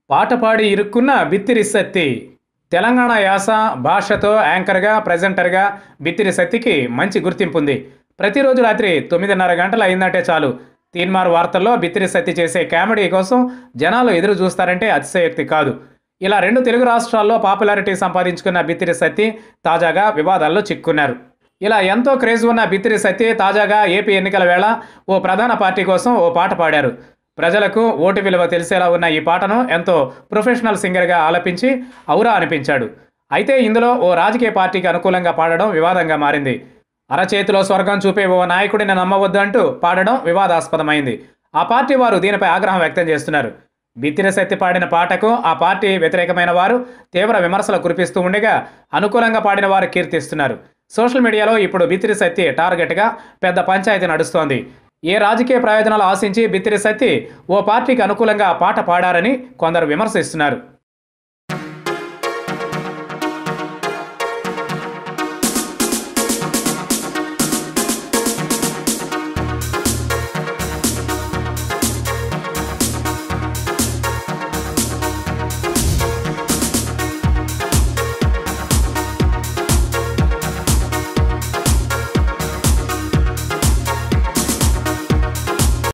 పాట పాడి ఇరుక్కున్న బిత్తిరి సత్తి. తెలంగాణ యాస, భాషతో యాంకర్‌గా, ప్రెజెంటర్‌గా బిత్తిరి సత్తికి మంచి గుర్తింపుంది. ప్రతిరోజు రాత్రి 9:30 గంటలు అయిందంటే చాలు, తీన్మార్ వార్తల్లో బిత్తిరి సత్తి చేసే కామెడీ కోసం జనాలు ఎదురు చూస్తారంటే అతిశయోక్తి కాదు. ఇలా 2 తెలుగు రాష్ట్రాల్లో పాపులారిటీ సంపాదించుకున్న బిత్తిరి సత్తి తాజాగా వివాదాల్లో చిక్కుకున్నారు. ఇలా ఎంతో క్రేజ్ ఉన్న బిత్తిరి సత్తి తాజాగా ఏపీ ఎన్నికల వేళ ఓ ప్రధాన పార్టీ కోసం ఓ పాట పాడారు. ప్రజలకు ఓటు విలువ తెలిసేలా ఉన్న ఈ పాటను ఎంతో ప్రొఫెషనల్ సింగర్‌గా ఆలపించి ఔరా అనిపించాడు. అయితే ఇందులో ఓ రాజకీయ పార్టీకి అనుకూలంగా పాడడం వివాదంగా మారింది. అరచేతిలో స్వర్గం చూపే ఓ నాయకుడిని నమ్మవద్దు అంటూ పాడడం వివాదాస్పదమైంది. ఆ పార్టీ వారు దీనిపై ఆగ్రహం వ్యక్తం చేస్తున్నారు. బిత్తిరి సత్తి పాడిన పాటకు ఆ పార్టీ వ్యతిరేకమైన వారు తీవ్ర విమర్శలు కురిపిస్తూ ఉండగా, అనుకూలంగా పాడిన వారు కీర్తిస్తున్నారు. సోషల్ మీడియాలో ఇప్పుడు బిత్తిరి సత్తి టార్గెట్‌గా పెద్ద పంచాయతీ నడుస్తోంది. ఏ రాజకీయ ప్రయోజనాలు ఆశించి బిత్తిరి సత్తి ఓ పార్టీకి అనుకూలంగా పాట పాడారని కొందరు విమర్శిస్తున్నారు.